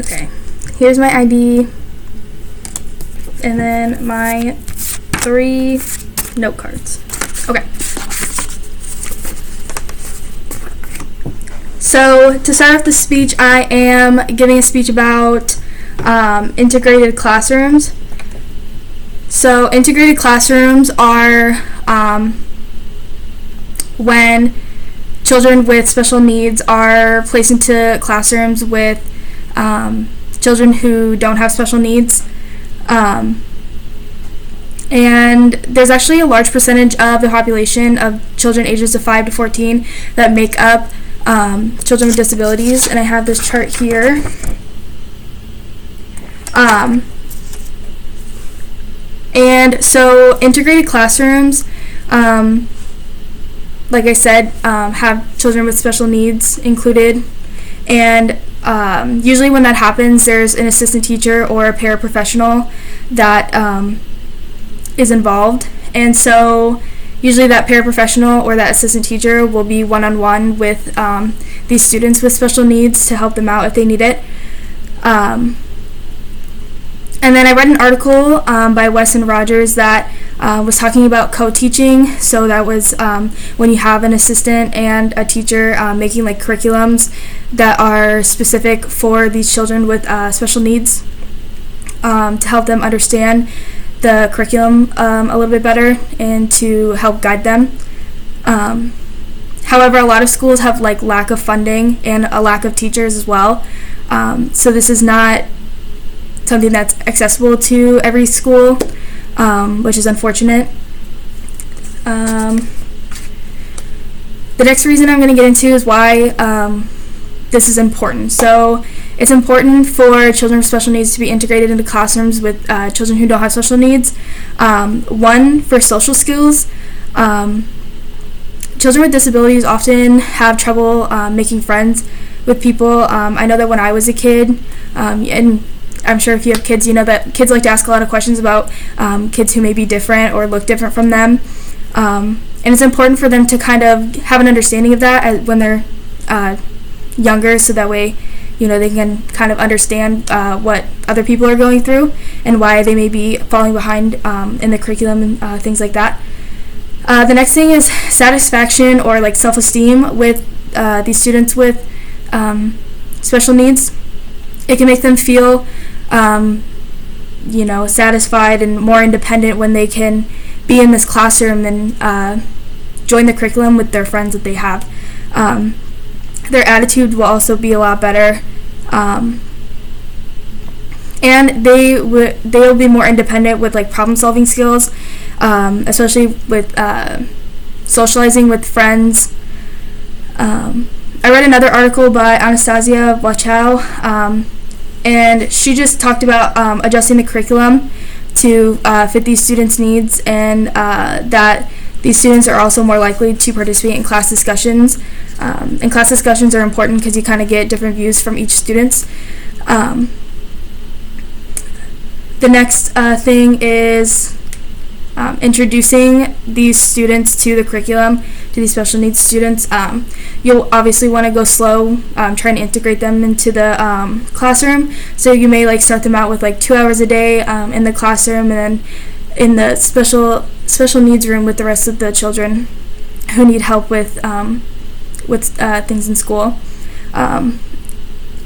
Okay, here's my ID, and then my 3 note cards. Okay. So to start off the speech, I am giving a speech about integrated classrooms. So integrated classrooms are when children with special needs are placed into classrooms with children who don't have special needs. And there's actually a large percentage of the population of children ages of 5 to 14 that make up children with disabilities, and I have this chart here. And so integrated classrooms, like I said, have children with special needs included, and usually when that happens, there's an assistant teacher or a paraprofessional that is involved, and so usually that paraprofessional or that assistant teacher will be one-on-one with these students with special needs to help them out if they need it. And then I read an article by Wes and Rogers that was talking about co-teaching. So that was when you have an assistant and a teacher making like curriculums that are specific for these children with special needs to help them understand the curriculum a little bit better and to help guide them. However, a lot of schools have like lack of funding and a lack of teachers as well. So this is not something that's accessible to every school, which is unfortunate. The next reason I'm going to get into is why this is important. So it's important for children with special needs to be integrated into classrooms with children who don't have special needs. One, for social skills. Children with disabilities often have trouble making friends with people. I know that when I was a kid, and I'm sure if you have kids, you know that kids like to ask a lot of questions about kids who may be different or look different from them. And it's important for them to kind of have an understanding of that when they're younger, so that way, you know, they can kind of understand what other people are going through and why they may be falling behind in the curriculum and things like that. The next thing is satisfaction or like self-esteem with these students with special needs. It can make them feel, satisfied and more independent when they can be in this classroom and join the curriculum with their friends that they have. Their attitude will also be a lot better, and they will be more independent with like problem-solving skills, especially with socializing with friends. I read another article by Anastasia Wachow, and she just talked about adjusting the curriculum to fit these students' needs, and that these students are also more likely to participate in class discussions. And class discussions are important because you kind of get different views from each student. The next thing is introducing these students to the curriculum, to these special needs students. You'll obviously want to go slow, trying to integrate them into the classroom. So you may like start them out with like 2 hours a day in the classroom, and then in the special needs room with the rest of the children who need help with things in school. And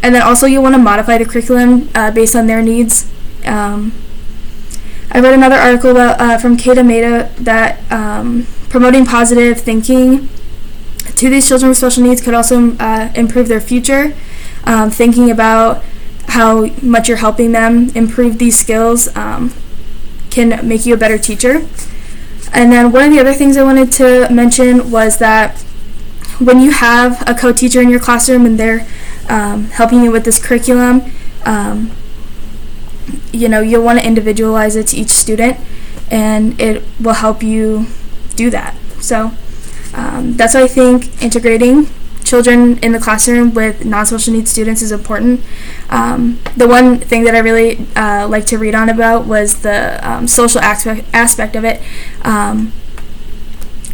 then also you'll want to modify the curriculum based on their needs. I read another article about from Kata Mehta that promoting positive thinking to these children with special needs could also improve their future. Thinking about how much you're helping them improve these skills can make you a better teacher. And then one of the other things I wanted to mention was that when you have a co-teacher in your classroom and they're helping you with this curriculum, you'll want to individualize it to each student, and it will help you do that. So that's why I think integrating children in the classroom with non-special needs students is important. The one thing that I really like to read on about was the social aspect of it.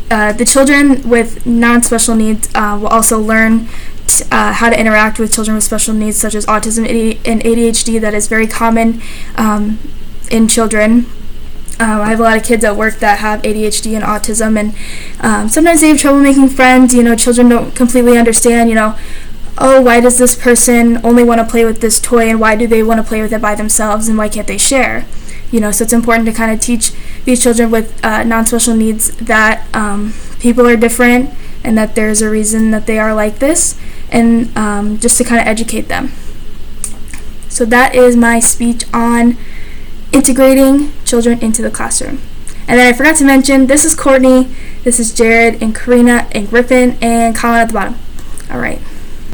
The children with non-special needs will also learn how to interact with children with special needs such as autism and ADHD that is very common in children. I have a lot of kids at work that have ADHD and autism, and sometimes they have trouble making friends. Children don't completely understand, oh, why does this person only want to play with this toy, and why do they want to play with it by themselves, and why can't they share? So it's important to kind of teach these children with non-special needs that people are different and that there's a reason that they are like this, and just to kind of educate them. So that is my speech on integrating children into the classroom. And then I forgot to mention, this is Courtney, this is Jared and Karina and Griffin and Colin at the bottom. All right.